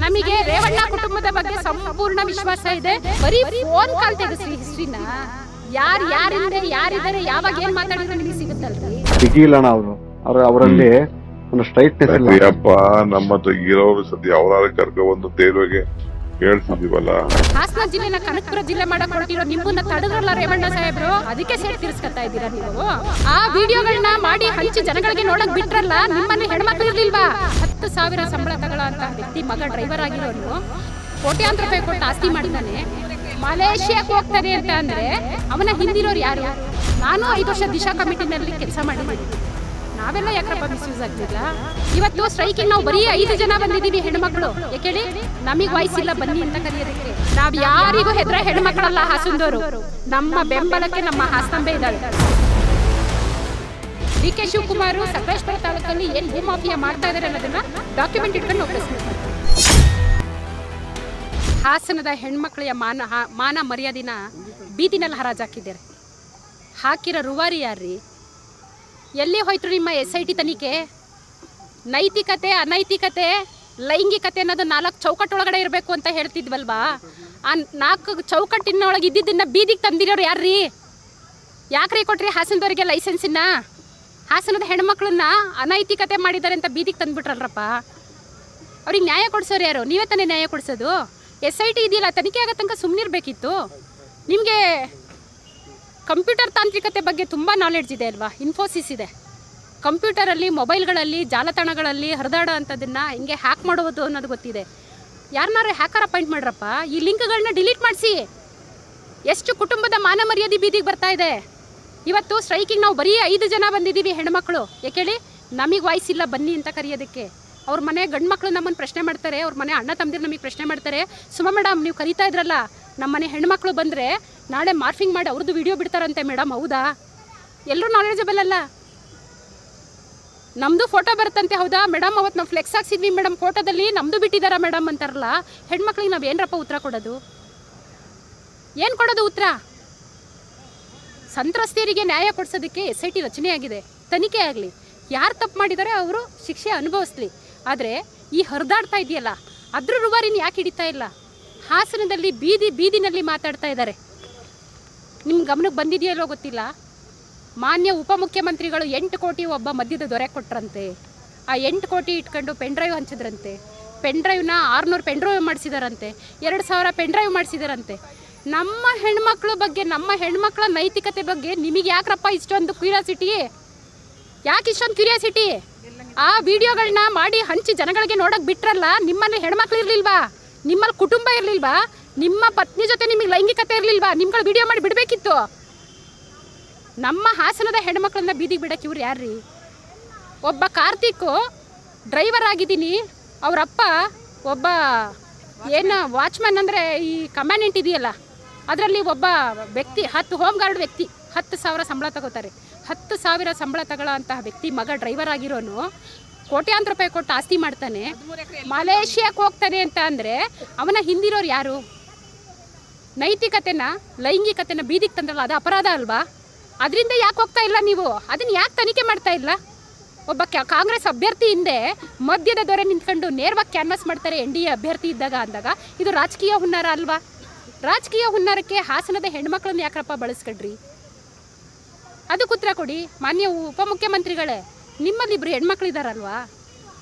ನಮಗೆ ರೇವಣ್ಣ ಕುಟುಂಬದ ಬಗ್ಗೆ ಸಂಪೂರ್ಣ ವಿಶ್ವಾಸ ಇದೆ. ಬರೀ ಫೋನ್ ಕಾಲ್ ತೆಗೆಸ್ರಿ ಹಿಸ್ಟ್ರಿನ. ಯಾರಿಂದೆ ಯಾರಿದ್ದಾರೆ ಯಾವಾಗ ಏನ್ ಮಾತಾಡಿದ್ರು ನಿಮಗೆ ಸಿಗುತ್ತಲ್ರಿ. ಸಿಗಿಲ್ಲಣ್ಣ ಅವರಲ್ಲಿ ಒಂದು ಸ್ಟ್ರೈಟ್ನೆಸ್ ಇಲ್ಲ. ಅಪ್ಪ ನಮ್ಮ ತೆಗಿರೋರು ಸದ್ಯ ಅವರ ಕರ್ಕ ಒಂದು ತೇಲ್ವೆಗೆ ಹೇಳ್ತಿದೀವಲ್ಲ. ಹಾಸನ ಜಿಲ್ಲೆನ ಕನಕಪುರ ಜಿಲ್ಲೆ ಮಾಡಕ್ ಹೊರಟಿರೋ ನಿಮ್ಮನ್ನ ತಡೆದ್ರಲ್ಲ ರೇವಣ್ಣ ಸಾಹೇಬ್ರು, ಅದಕ್ಕೆ ಸೇರಿ ತಿರ್ಸ್ಕೊತಾ ಇದ್ದೀರಾ ನೀವು. ಆ ವಿಡಿಯೋಗಳನ್ನ ಮಾಡಿ ಹಂಚಿ ಜನಗಳಿಗೆ ನೋಡಕ್ ಬಿಟ್ರಲ್ಲ, ನಿಮ್ಮನ್ನ ಹೆಣ್ಮಕ್ಳು ಇರ್ಲಿಲ್ವಾ? 10,000 ಸಂಬಳ ತಗೊಳ್ಳೋ ಅಂತ ವ್ಯಕ್ತಿ ಮಗ ಡ್ರೈವರ್ ಆಗಿರೋನು ಕೋಟ್ಯಾಂತರ ರೂಪಾಯಿ ಕೊಟ್ಟು ಆಸ್ತಿ ಮಾಡಿದ್ದಾನೆ, ಮಲೇಷಿಯಾಕ್ಕೆ ಹೋಗ್ತಾನೆ ಅಂತ ಅಂದ್ರೆ ಅವನ ಹಿಂದಿರೋರು ಯಾರು? ನಾನು 5 ವರ್ಷ ದಿಶಾ ಕಮಿಟಿನಲ್ಲಿ ಕೆಲಸ ಮಾಡಿದ್ದೀನಿ. ನಾವೆಲ್ಲ ಯಾಕಪ್ಪ ಮಿಸ್ಯೂಸ್ ಆಗ್ತಿಲ್ಲ? ಇವತ್ತು ಸ್ಟ್ರೈಕಿಂಗ್ ನಾವು ಬರೀ 5 ಜನ ಬಂದಿದ್ದೀವಿ ಹೆಣ್ಮಕ್ಳು. ಯಾಕೇಳಿ ನಮಗೆ ವಾಯ್ಸ್ ಇಲ್ಲ ಬನ್ನಿ ಅಂತ ಕರೆಯೋದಕ್ಕೆ. ನಾವ್ ಯಾರಿಗೂ ಹೆದ್ರ ಹೆಣ್ಮಕ್ಳಲ್ಲ ಹಾಸನದವರು. ನಮ್ಮ ಬೆಂಬಲಕ್ಕೆ ನಮ್ಮ ಹಾಸನಾಂಬೆ ಇದ್ದಾಳೆ. DK ಶಿವಕುಮಾರ್ ಸಕಲೇಶ್ಪುರ ತಾಲೂಕಲ್ಲಿ ಏನ್ ಭೂಮಾಫಿಯಾ ಮಾಡ್ತಾ ಇದಾರೆ ಅನ್ನೋದನ್ನ ಡಾಕ್ಯುಮೆಂಟ್ ಇಟ್ಕೊಂಡು ನೋಡಿಸ್ಬೇಕು. ಹಾಸನದ ಹೆಣ್ಮಕ್ಳ ಮಾನ ಮರ್ಯಾದಿನ ಬೀದಿನಲ್ಲಿ ಹರಾಜಾಕಿದ್ದಾರೆ. ಹಾಕಿರೋ ರೂವಾರಿ ಯಾರ್ರಿ? ಎಲ್ಲಿ ಹೋಯ್ತು ನಿಮ್ಮ SIT ತನಿಖೆ? ನೈತಿಕತೆ ಅನೈತಿಕತೆ ಲೈಂಗಿಕತೆ ಅನ್ನೋದು 4 ಚೌಕಟ್ಟೊಳಗಡೆ ಇರಬೇಕು ಅಂತ ಹೇಳ್ತಿದ್ವಲ್ವಾ? ಆ 4 ಚೌಕಟ್ಟಿನೊಳಗೆ ಇದ್ದಿದ್ದನ್ನ ಬೀದಿಗೆ ತಂದಿರೋರು ಯಾರ್ರೀ? ಯಾಕ್ರಿ ಕೊಟ್ರಿ ಹಾಸನದವರಿಗೆ ಲೈಸೆನ್ಸಿನ? ಹಾಸನದ ಹೆಣ್ಮಕ್ಳನ್ನ ಅನೈತಿಕತೆ ಮಾಡಿದ್ದಾರೆ ಅಂತ ಬೀದಿಗೆ ತಂದ್ಬಿಟ್ರಲ್ರಪ್ಪ. ಅವ್ರಿಗೆ ನ್ಯಾಯ ಕೊಡಿಸೋರು ಯಾರು? ನೀವೇ ತಾನೇ ನ್ಯಾಯ ಕೊಡಿಸೋದು. SIT ಇದೆಯಲ್ಲ, ತನಿಖೆ ಆಗೋ ತನಕ ಸುಮ್ಮನಿರ್ಬೇಕಿತ್ತು. ನಿಮಗೆ ಕಂಪ್ಯೂಟರ್ ತಾಂತ್ರಿಕತೆ ಬಗ್ಗೆ ತುಂಬ ನಾಲೆಡ್ಜ್ ಇದೆ ಅಲ್ವಾ? ಇನ್ಫೋಸಿಸ್ ಇದೆ. ಕಂಪ್ಯೂಟರಲ್ಲಿ ಮೊಬೈಲ್ಗಳಲ್ಲಿ ಜಾಲತಾಣಗಳಲ್ಲಿ ಹರಿದಾಡೋ ಅಂಥದ್ದನ್ನು ಹಿಂಗೆ ಹ್ಯಾಕ್ ಮಾಡೋದು ಅನ್ನೋದು ಗೊತ್ತಿದೆ. ಯಾರನ್ನಾರು ಹ್ಯಾಕರ್ ಅಪಾಯಿಂಟ್ ಮಾಡ್ರಪ್ಪ. ಈ ಲಿಂಕ್ಗಳನ್ನ ಡಿಲೀಟ್ ಮಾಡಿಸಿ. ಎಷ್ಟು ಕುಟುಂಬದ ಮಾನ ಮರ್ಯಾದೆ ಬೀದಿಗೆ ಬರ್ತಾ ಇದೆ. ಇವತ್ತು ಸ್ಟ್ರೈಕಿಂಗ್ ನಾವು ಬರೀ 5 ಜನ ಬಂದಿದ್ದೀವಿ ಹೆಣ್ಮಕ್ಳು. ಯಾಕೇಳಿ ನಮಗೆ ವಾಯ್ಸ್ ಇಲ್ಲ ಬನ್ನಿ ಅಂತ ಕರೆಯೋದಕ್ಕೆ. ಅವ್ರ ಮನೆ ಗಂಡು ಮಕ್ಕಳು ನಮ್ಮನ್ನು ಪ್ರಶ್ನೆ ಮಾಡ್ತಾರೆ, ಅವ್ರ ಮನೆ ಅಣ್ಣ ತಮ್ಮದಿರು ನಮಗೆ ಪ್ರಶ್ನೆ ಮಾಡ್ತಾರೆ. ಸುಮಾ ಮೇಡಮ್ ನೀವು ಕರೀತಾ ಇದ್ರಲ್ಲ, ನಮ್ಮ ಮನೆ ಹೆಣ್ಮಕ್ಳು ಬಂದರೆ ನಾಳೆ ಮಾರ್ಫಿಂಗ್ ಮಾಡಿ ಅವ್ರದ್ದು ವಿಡಿಯೋ ಬಿಡ್ತಾರಂತೆ ಮೇಡಮ್, ಹೌದಾ? ಎಲ್ಲರೂ ನಾಲೆಜಬಲ್ ಅಲ್ಲ. ನಮ್ಮದು ಫೋಟೋ ಬರುತ್ತಂತೆ, ಹೌದಾ ಮೇಡಮ್? ಅವತ್ತು ನಾವು ಫ್ಲೆಕ್ಸ್ ಹಾಕ್ಸಿದ್ವಿ ಮೇಡಮ್, ಫೋಟೋದಲ್ಲಿ ನಮ್ಮದು ಬಿಟ್ಟಿದ್ದಾರಾ ಮೇಡಮ್ ಅಂತಾರಲ್ಲ. ಹೆಣ್ಮಕ್ಳಿಗೆ ನಾವು ಏನರಪ್ಪ ಉತ್ತರ ಕೊಡೋದು? ಏನು ಕೊಡೋದು ಉತ್ತರ? ಸಂತ್ರಸ್ತೆಯರಿಗೆ ನ್ಯಾಯ ಕೊಡಿಸೋದಕ್ಕೆ SIT ರಚನೆಯಾಗಿದೆ. ತನಿಖೆ ಆಗಲಿ, ಯಾರು ತಪ್ಪು ಮಾಡಿದ್ದಾರೆ ಅವರು ಶಿಕ್ಷೆ ಅನುಭವಿಸ್ಲಿ. ಆದರೆ ಈ ಹರಿದಾಡ್ತಾ ಇದೆಯಲ್ಲ, ಅದ್ರ ರೂವಾರಿನ ಯಾಕೆ ಹಿಡಿತಾ ಇಲ್ಲ? ಹಾಸನದಲ್ಲಿ ಬೀದಿನಲ್ಲಿ ಮಾತಾಡ್ತಾ ಇದ್ದಾರೆ. ನಿಮ್ಮ ಗಮನಕ್ಕೆ ಬಂದಿದೆಯಲ್ಲೋ ಗೊತ್ತಿಲ್ಲ. ಮಾನ್ಯ ಉಪಮುಖ್ಯಮಂತ್ರಿಗಳು 8 ಕೋಟಿ ಒಬ್ಬ ಮದ್ಯದ ದೊರೆ ಕೊಟ್ರಂತೆ. ಆ 8 ಕೋಟಿ ಇಟ್ಕೊಂಡು ಪೆನ್ ಡ್ರೈವ್ ಹಂಚಿದ್ರಂತೆ. ಪೆನ್ ಡ್ರೈವ್ನ 600 ಪೆನ್ ಡ್ರೈವ್ ಮಾಡಿಸಿದಾರಂತೆ, 2,000 ಪೆನ್ ಡ್ರೈವ್ ಮಾಡಿಸಿದಾರಂತೆ. ನಮ್ಮ ಹೆಣ್ಮಕ್ಳ ಬಗ್ಗೆ, ನಮ್ಮ ಹೆಣ್ಮಕ್ಳ ನೈತಿಕತೆ ಬಗ್ಗೆ ನಿಮಗೆ ಯಾಕ್ರಪ್ಪ ಇಷ್ಟೊಂದು ಕ್ಯೂರಿಯಾಸಿಟಿ? ಯಾಕೆ ಇಷ್ಟೊಂದು ಕ್ಯೂರಿಯಾಸಿಟಿ? ಆ ವಿಡಿಯೋಗಳನ್ನ ಮಾಡಿ ಹಂಚಿ ಜನಗಳಿಗೆ ನೋಡೋಕೆ ಬಿಟ್ರಲ್ಲ, ನಿಮ್ಮಲ್ಲಿ ಹೆಣ್ಮಕ್ಳು ಇರಲಿಲ್ವಾ? ನಿಮ್ಮಲ್ಲಿ ಕುಟುಂಬ ಇರಲಿಲ್ವಾ? ನಿಮ್ಮ ಪತ್ನಿ ಜೊತೆ ನಿಮಗೆ ಲೈಂಗಿಕತೆ ಇರಲಿಲ್ವಾ? ನಿಮ್ಗಳು ವಿಡಿಯೋ ಮಾಡಿ ಬಿಡಬೇಕಿತ್ತು. ನಮ್ಮ ಹಾಸನದ ಹೆಣ್ಮಕ್ಳನ್ನ ಬೀದಿಗೆ ಬಿಡಕ್ಕೆ ಇವ್ರು ಯಾರ್ರೀ? ಒಬ್ಬ ಕಾರ್ತಿಕ್ ಡ್ರೈವರ್ ಆಗಿದ್ದೀನಿ, ಅವರಪ್ಪ ಒಬ್ಬ ಏನು ವಾಚ್ಮನ್ ಅಂದರೆ ಈ ಕಮ್ಯಾಂಡೆಂಟ್ ಇದೆಯಲ್ಲ, ಅದರಲ್ಲಿ ಒಬ್ಬ ವ್ಯಕ್ತಿ 10 ಹೋಮ್ ಗಾರ್ಡ್ ವ್ಯಕ್ತಿ 10,000 ಸಂಬಳ ತಗೋತಾರೆ. 10,000 ಸಂಬಳ ತಗೊಳ್ಳೋ ಅಂತಹ ವ್ಯಕ್ತಿ ಮಗ ಡ್ರೈವರ್ ಆಗಿರೋನು ಕೋಟ್ಯಾಂತರ ರೂಪಾಯಿ ಕೊಟ್ಟು ಆಸ್ತಿ ಮಾಡ್ತಾನೆ, ಮಲೇಷಿಯಾಕ್ಕೆ ಹೋಗ್ತಾನೆ ಅಂತ ಅಂದರೆ ಅವನ ಹಿಂದಿರೋರು ಯಾರು? ನೈತಿಕತೆನ ಲೈಂಗಿಕತೆನ ಬೀದಿಗೆ ತಂದ್ರಲ್ಲ, ಅದು ಅಪರಾಧ ಅಲ್ವಾ? ಅದರಿಂದ ಯಾಕೆ ಹೋಗ್ತಾ ಇಲ್ಲ ನೀವು? ಅದನ್ನು ಯಾಕೆ ತನಿಖೆ ಮಾಡ್ತಾ ಇಲ್ಲ? ಒಬ್ಬ ಕಾಂಗ್ರೆಸ್ ಅಭ್ಯರ್ಥಿ ಹಿಂದೆ ಮದ್ಯದ ದೊರೆ ನಿಂತ್ಕೊಂಡು ನೇರವಾಗಿ ಕ್ಯಾನ್ವಾಸ್ ಮಾಡ್ತಾರೆ NDA ಅಭ್ಯರ್ಥಿ ಇದ್ದಾಗ ಅಂದಾಗ ಇದು ರಾಜಕೀಯ ಹುನ್ನಾರ ಅಲ್ವಾ? ರಾಜಕೀಯ ಹುನ್ನಾರಕ್ಕೆ ಹಾಸನದ ಹೆಣ್ಮಕ್ಳನ್ನ ಯಾಕ್ರಪ್ಪ ಬಳಸ್ಕೊಡ್ರಿ? ಅದಕ್ಕೆ ಉತ್ತರ ಕೊಡಿ. ಮಾನ್ಯ ಉಪಮುಖ್ಯಮಂತ್ರಿಗಳೇ, ನಿಮ್ಮಲ್ಲಿ 2 ಹೆಣ್ಮಕ್ಳಿದಾರಲ್ವಾ?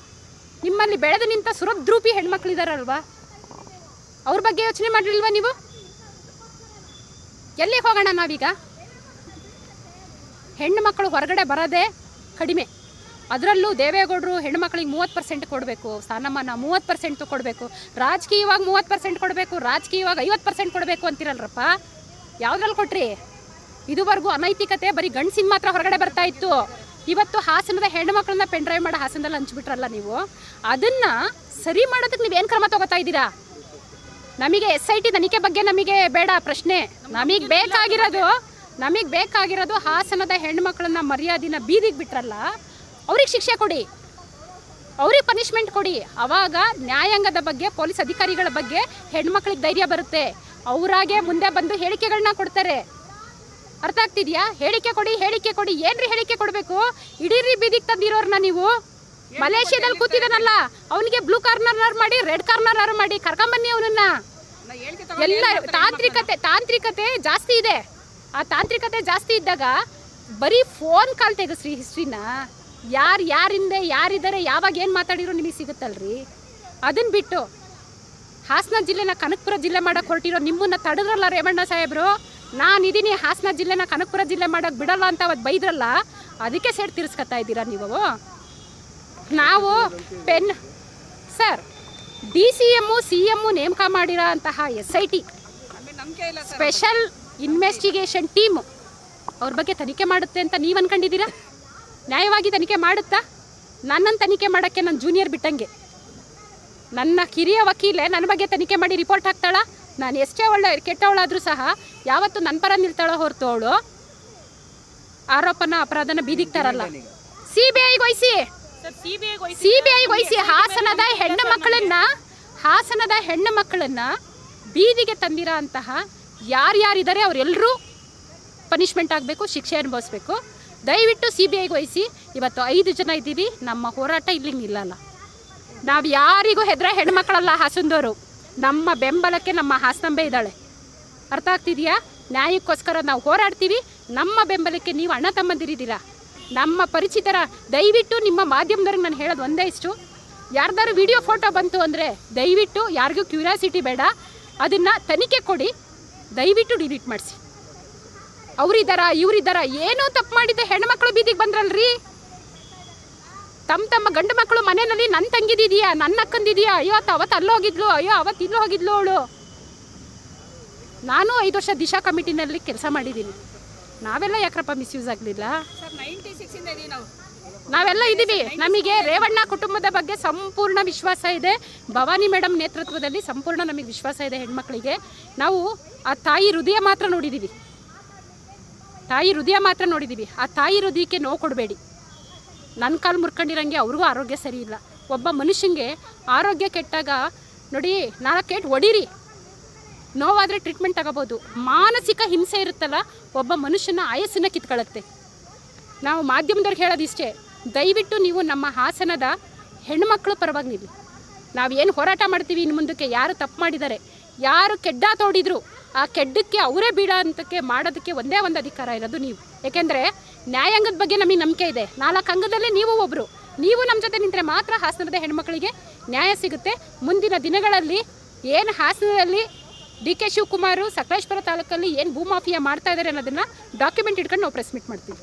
ನಿಮ್ಮಲ್ಲಿ ಬೆಳೆದು ನಿಂತ ಸುರದ್ರೂಪಿ ಹೆಣ್ಮಕ್ಳಿದಾರಲ್ವಾ? ಅವ್ರ ಬಗ್ಗೆ ಯೋಚನೆ ಮಾಡಿಲ್ವಾ ನೀವು? ಎಲ್ಲಿ ಹೋಗೋಣ ನಾವೀಗ? ಹೆಣ್ಣು ಮಕ್ಕಳು ಹೊರಗಡೆ ಬರೋದೇ ಕಡಿಮೆ. ಅದರಲ್ಲೂ ದೇವೇಗೌಡರು ಹೆಣ್ಮಕ್ಳಿಗೆ 30% ಕೊಡಬೇಕು, ಸ್ಥಾನಮಾನ 30% ಕೊಡಬೇಕು, ರಾಜಕೀಯವಾಗಿ 30% ಕೊಡಬೇಕು, ರಾಜಕೀಯವಾಗಿ 50% ಕೊಡಬೇಕು ಅಂತಿರಲ್ರಪ್ಪ. ಯಾವುದ್ರಲ್ಲಿ ಕೊಟ್ರಿ? ಇದುವರೆಗೂ ಅನೈತಿಕತೆ ಬರೀ ಗಂಡಸಿನ ಮಾತ್ರ ಹೊರಗಡೆ ಬರ್ತಾ ಇತ್ತು. ಇವತ್ತು ಹಾಸನದ ಹೆಣ್ಮಕ್ಳನ್ನ ಪೆನ್ ಡ್ರೈವ್ ಮಾಡಿ ಹಾಸನದಲ್ಲಿ ಹಂಚ್ಬಿಟ್ರಲ್ಲ ನೀವು. ಅದನ್ನು ಸರಿ ಮಾಡೋದಕ್ಕೆ ನೀವೇನು ಕ್ರಮ ತಗೋತಾ ಇದ್ದೀರಾ? ನಮಗೆ SIT ತನಿಖೆ ಬಗ್ಗೆ ನಮಗೆ ಬೇಡ ಪ್ರಶ್ನೆ. ನಮಗೆ ಬೇಕಾಗಿರೋದು ಹಾಸನದ ಹೆಣ್ಮಕ್ಳನ್ನ ಮರ್ಯಾದಿನ ಬೀದಿಗೆ ಬಿಟ್ರಲ್ಲ, ಅವ್ರಿಗೆ ಶಿಕ್ಷೆ ಕೊಡಿ, ಅವ್ರಿಗೆ ಪನಿಷ್ಮೆಂಟ್ ಕೊಡಿ. ಆವಾಗ ನ್ಯಾಯಾಂಗದ ಬಗ್ಗೆ, ಪೊಲೀಸ್ ಅಧಿಕಾರಿಗಳ ಬಗ್ಗೆ ಹೆಣ್ಮಕ್ಳಿಗೆ ಧೈರ್ಯ ಬರುತ್ತೆ. ಅವರಾಗೆ ಮುಂದೆ ಬಂದು ಹೇಳಿಕೆಗಳನ್ನ ಕೊಡ್ತಾರೆ. ಅರ್ಥ ಆಗ್ತಿದೆಯಾ? ಹೇಳಿಕೆ ಕೊಡಿ. ಏನ್ರಿ ಹೇಳಿಕೆ ಕೊಡಬೇಕು? ಇಡೀರಿ ಬೀದಿಗೆ ತಂದಿರೋರ್ನ ನೀವು ಮಲೇಷ್ಯಾದಲ್ಲಿ ಕೂತಿದಾನಲ್ಲ, ಅವನಿಗೆ ಬ್ಲೂ ಕಾರ್ನರ್ ಮಾಡಿ ರೆಡ್ ಕಾರ್ನರ್ ಮಾಡಿ ಕರ್ಕೊಂಬನ್ನಿ ಅವನನ್ನ. ಎಲ್ಲ ತಾಂತ್ರಿಕತೆ ಜಾಸ್ತಿ ಇದೆ. ಆ ತಾಂತ್ರಿಕತೆ ಜಾಸ್ತಿ ಇದ್ದಾಗ ಬರೀ ಫೋನ್ ಕಾಲ್ ತೆಗೆಸ್ರಿ ಹಿಸ್ಟ್ರಿನ. ಯಾರಿಂದೆ ಯಾರಿದ್ದಾರೆ, ಯಾವಾಗ ಏನು ಮಾತಾಡಿರೋ ನಿಮಗೆ ಸಿಗುತ್ತಲ್ರಿ. ಅದನ್ನ ಬಿಟ್ಟು ಹಾಸನ ಜಿಲ್ಲೆನ ಕನಕಪುರ ಜಿಲ್ಲೆ ಮಾಡಕ್ಕೆ ಹೊರಟಿರೋ ನಿಮ್ಮನ್ನ ತಡೆದ್ರಲ್ಲ ರೇವಣ್ಣ ಸಾಹೇಬ್ರು. ನಾನಿದ್ದೀನಿ ಹಾಸನ ಜಿಲ್ಲೆನ ಕನಕಪುರ ಜಿಲ್ಲೆ ಮಾಡಕ್ಕೆ ಬಿಡಲ್ಲ ಅಂತ ಅವತ್ತು ಬೈದ್ರಲ್ಲ, ಅದಕ್ಕೆ ಸೇಡ್ ತೀರಿಸ್ಕೊತಾ ಇದ್ದೀರಾ ನೀವು. ನಾವು ಸರ್ DCM CM ನೇಮಕ ಮಾಡಿರೋ ಅಂತಹ SIT ಸ್ಪೆಷಲ್ ಇನ್ವೆಸ್ಟಿಗೇಷನ್ ಟೀಮ್ ಅವ್ರ ಬಗ್ಗೆ ತನಿಖೆ ಮಾಡುತ್ತೆ ಅಂತ ನೀವು ಅನ್ಕೊಂಡಿದ್ದೀರಾ? ನ್ಯಾಯವಾಗಿ ತನಿಖೆ ಮಾಡುತ್ತಾ? ನನ್ನನ್ನು ತನಿಖೆ ಮಾಡೋಕ್ಕೆ ನನ್ನ ಜೂನಿಯರ್ ಬಿಟ್ಟಂಗೆ. ನನ್ನ ಕಿರಿಯ ವಕೀಲೆ ನನ್ನ ಬಗ್ಗೆ ತನಿಖೆ ಮಾಡಿ ರಿಪೋರ್ಟ್ ಹಾಕ್ತಾಳ. ನಾನು ಎಷ್ಟೇ ಕೆಟ್ಟವಳಾದರೂ ಸಹ ಯಾವತ್ತು ನನ್ನ ಪರ ನಿಲ್ತಾಳೋ ಹೊರತು ಅವಳು ಆರೋಪನ ಅಪರಾಧನ ಬೀದಿಗೆ ತರಲ್ಲ. CBI ವಹಿಸಿ ಹಾಸನದ ಹೆಣ್ಣು ಮಕ್ಕಳನ್ನ ಬೀದಿಗೆ ತಂದಿರೋ ಅಂತಹ ಯಾರ್ಯಾರಿದ್ದಾರೆ ಅವರೆಲ್ಲರೂ ಪನಿಷ್ಮೆಂಟ್ ಆಗಬೇಕು, ಶಿಕ್ಷೆ ಅನುಭವಿಸ್ಬೇಕು. ದಯವಿಟ್ಟು CBI ವಹಿಸಿ. ಇವತ್ತು 5 ಜನ ಇದ್ದೀವಿ. ನಮ್ಮ ಹೋರಾಟ ಇಲ್ಲಿ ನಿಲ್ಲಲ್ಲ. ನಾವು ಯಾರಿಗೂ ಹೆದರ ಹೆಣ್ಮಕ್ಳಲ್ಲ ಹಾಸನದವರು. ನಮ್ಮ ಬೆಂಬಲಕ್ಕೆ ನಮ್ಮ ಹಾಸನಾಂಬೆ ಇದ್ದಾಳೆ. ಅರ್ಥ ಆಗ್ತಿದೆಯಾ? ನ್ಯಾಯಕ್ಕೋಸ್ಕರ ನಾವು ಹೋರಾಡ್ತೀವಿ. ನಮ್ಮ ಬೆಂಬಲಕ್ಕೆ ನೀವು ಅಣ್ಣ ತಮ್ಮಂದಿರಿದ್ದೀರಾ, ನಮ್ಮ ಪರಿಚಿತರ. ದಯವಿಟ್ಟು ನಿಮ್ಮ ಮಾಧ್ಯಮದವ್ರಿಗೆ ನಾನು ಹೇಳೋದು ಒಂದೇ ಇಷ್ಟು, ಯಾರ್ದಾರು ವಿಡಿಯೋ ಫೋಟೋ ಬಂತು ಅಂದರೆ ದಯವಿಟ್ಟು ಯಾರಿಗೂ ಕ್ಯೂರಿಯಾಸಿಟಿ ಬೇಡ, ಅದನ್ನು ತನಿಖೆ ಕೊಡಿ. ದಯವಿಟ್ಟು ಡಿಲೀಟ್ ಮಾಡಿಸಿ. ಅವರಿದ್ದಾರಾ ಇವರಿದ್ದಾರಾ, ಏನೋ ತಪ್ಪು ಮಾಡಿದ್ದೆ ಹೆಣ್ಮಕ್ಳು ಬೀದಿಗೆ ಬಂದ್ರಲ್ರಿ. ತಮ್ಮ ಗಂಡು ಮಕ್ಕಳು ಮನೆಯಲ್ಲಿ ನನ್ನ ತಂಗಿದಿದೆಯಾ, ನನ್ನ ಅಕ್ಕಂದಿದೆಯಾ, ಅಯ್ಯೋ ಅವತ್ತು ಅಲ್ಲೋಗಿದ್ಲು, ಅಯ್ಯೋ ಅವತ್ತು ಇಲ್ಲಿ ಹೋಗಿದ್ಲು ಅವಳು. ನಾನು 5 ವರ್ಷ ದಿಶಾ ಕಮಿಟಿನಲ್ಲಿ ಕೆಲಸ ಮಾಡಿದ್ದೀನಿ. ನಾವೆಲ್ಲ ಯಾಕ್ರಪ್ಪ ಮಿಸ್ಯೂಸ್ ಆಗಲಿಲ್ಲ? ನಾವೆಲ್ಲ ಇದ್ದೀವಿ. ನಮಗೆ ರೇವಣ್ಣ ಕುಟುಂಬದ ಬಗ್ಗೆ ಸಂಪೂರ್ಣ ವಿಶ್ವಾಸ ಇದೆ. ಭವಾನಿ ಮೇಡಮ್ ನೇತೃತ್ವದಲ್ಲಿ ಸಂಪೂರ್ಣ ನಮಗೆ ವಿಶ್ವಾಸ ಇದೆ. ಹೆಣ್ಮಕ್ಳಿಗೆ ನಾವು ಆ ತಾಯಿ ಹೃದಯ ಮಾತ್ರ ನೋಡಿದ್ದೀವಿ. ಆ ತಾಯಿ ಹೃದಯಕ್ಕೆ ನೋವು ಕೊಡಬೇಡಿ. ನನ್ನ ಕಾಲು ಮುರ್ಕೊಂಡಿರಂಗೆ ಅವ್ರಿಗೂ ಆರೋಗ್ಯ ಸರಿ ಇಲ್ಲ. ಒಬ್ಬ ಮನುಷ್ಯನಿಗೆ ಆರೋಗ್ಯ ಕೆಟ್ಟಾಗ ನೋಡಿ 4 ಏಟು ಹೊಡೀರಿ, ನೋವಾದರೆ ಟ್ರೀಟ್ಮೆಂಟ್ ತಗೋಬೋದು. ಮಾನಸಿಕ ಹಿಂಸೆ ಇರುತ್ತಲ್ಲ, ಒಬ್ಬ ಮನುಷ್ಯನ ಆಯಸ್ಸನ್ನು ಕಿತ್ಕೊಳ್ಳುತ್ತೆ. ನಾವು ಮಾಧ್ಯಮದವ್ರಿಗೆ ಹೇಳೋದಿಷ್ಟೇ, ದಯವಿಟ್ಟು ನೀವು ನಮ್ಮ ಹಾಸನದ ಹೆಣ್ಮಕ್ಳು ಪರವಾಗಿ ನಿಲ್ಲಿ. ನಾವೇನು ಹೋರಾಟ ಮಾಡ್ತೀವಿ ಇನ್ನು ಮುಂದಕ್ಕೆ, ಯಾರು ತಪ್ಪು ಮಾಡಿದ್ದಾರೆ, ಯಾರು ಕೆಡ್ಡ ತೋಡಿದ್ರು ಆ ಕೆಡ್ಡಕ್ಕೆ ಅವರೇ ಬೀಡ ಅಂತಕ್ಕೆ ಮಾಡೋದಕ್ಕೆ ಒಂದೇ ಒಂದು ಅಧಿಕಾರ ಇರೋದು ನೀವು. ಏಕೆಂದರೆ ನ್ಯಾಯಾಂಗದ ಬಗ್ಗೆ ನಮಗೆ ನಂಬಿಕೆ ಇದೆ. 4 ಅಂಗದಲ್ಲಿ ನೀವು ಒಬ್ಬರು. ನೀವು ನಮ್ಮ ಜೊತೆ ನಿಂತರೆ ಮಾತ್ರ ಹಾಸನದ ಹೆಣ್ಮಕ್ಳಿಗೆ ನ್ಯಾಯ ಸಿಗುತ್ತೆ. ಮುಂದಿನ ದಿನಗಳಲ್ಲಿ ಏನು ಹಾಸನದಲ್ಲಿ DK ಶಿವಕುಮಾರ್ ಸಕಲೇಶ್ಪುರ ತಾಲೂಕಲ್ಲಿ ಏನು ಭೂಮಾಫಿಯಾ ಮಾಡ್ತಾ ಇದ್ದಾರೆ ಅನ್ನೋದನ್ನು ಡಾಕ್ಯುಮೆಂಟ್ ಇಟ್ಕೊಂಡು ನಾವು ಪ್ರೆಸ್ ಮೀಟ್ ಮಾಡ್ತೀವಿ.